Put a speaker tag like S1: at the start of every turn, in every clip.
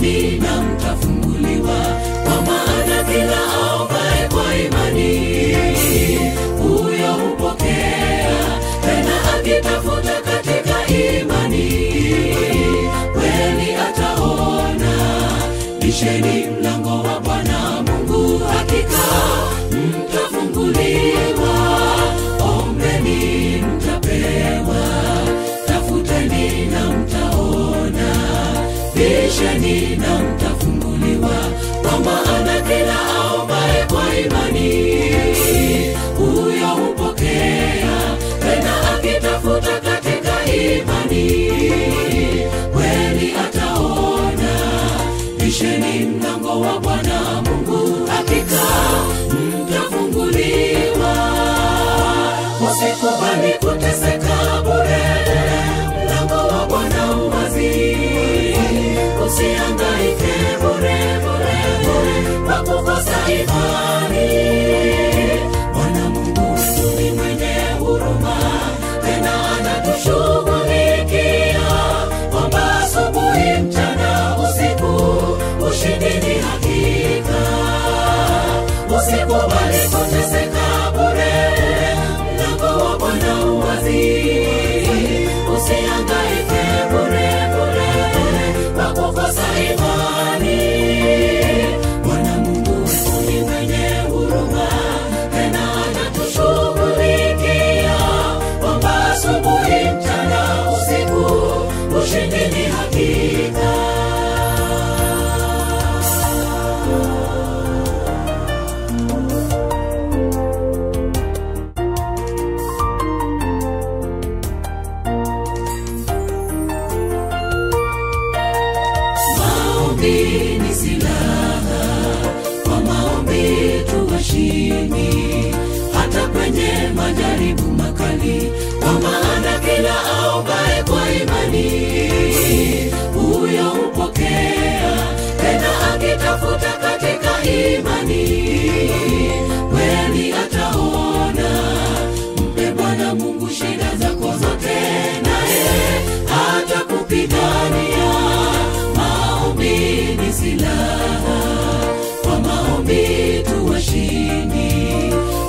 S1: bisheni na mtafunguliwa, kwa maana kila aombaye kwa imani huyo hupokea, tena akitafuta katika imani kweli ataona. Bisheni mlango wa Bwana Mungu, hakika mtafunguliwa. Ombeni mtapewa, tafuteni na mtaona. Bisheni na mtafunguliwa, kwa maana kila aombaye kwa imani huyo hupokea, tena akitafuta katika imani kweli ataona. Bisheni mlango wa Bwana Mungu, hakika mtafunguliwa. Usikubali kuteseka bure, mlango wa Bwana uwazi. Usihangaike bure bure bure kwa kukosa imani. Bwana Mungu wetu ni mwenye huruma, tena anatushughulikia. Omba asubuhi, mchana, usiku, ushindi ni hakika. Usikubali kuteseka bure, mlango wa Bwana uwazi. Usihangaike bure bure kwa kukosa imani. Bwana Mungu wetu ni mwenye huruma, tena anatushughulikia. Omba asubuhi, mchana, usiku, ushindi ni hakika. Maombi ni silaha, kwa maombi tuwashindi hata kwenye majaribu makali, kwa maana kila aombaye kwa imani huyo hupokea, tena akitafuta katika imani kweli ataona. Mpe Bwana Mungu shida zako zote, naye atakupigania. Maombi ni silaha, kwa maombi tuwashindi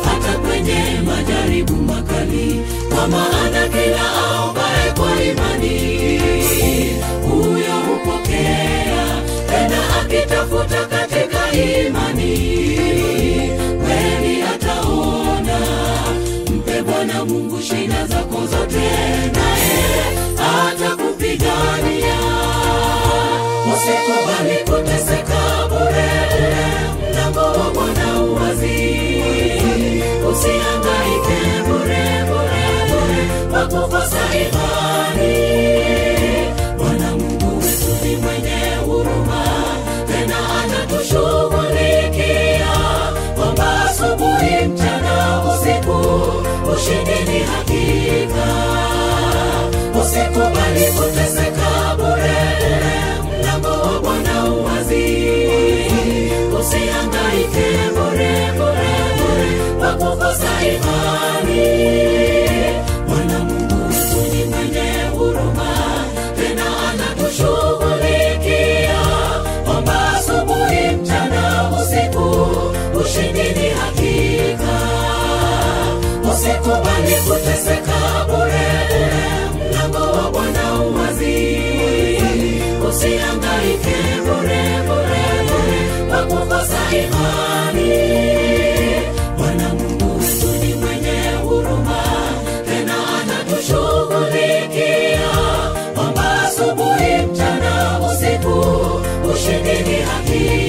S1: hata kwenye majaribu makali, kwa maana kila aombaye kwa imani huyo hupokea, tena akitafuta katika imani kweli ataona. Mpe Bwana Mungu shida zako zote, naye atakupigania. Usikubali kuteseka bure, mlango wa Bwana uwazi. Usihangaike bure bure bure kwa kukosa imani. Bwana Mungu wetu ni mwenye huruma, tena anatushughulikia. Omba asubuhi, mchana, usiku, ushindi ni hakika. Usikubali kuteseka bure, mlango wa Bwana uwazi. Usihangaike bure bure bure kwa kukosa imani. Bwana Mungu wetu ni mwenye huruma, tena anatushughulikia. Omba asubuhi, mchana, usiku, ushindi ni hakika. Usikubali kuteseka bure, mlango wa Bwana uwazi. Usihangaike bure bure bure kwa kukosa imani. Bwana Mungu wetu ni mwenye huruma, tena anatushughulikia. Omba asubuhi, mchana, usiku, ushindi ni hakika.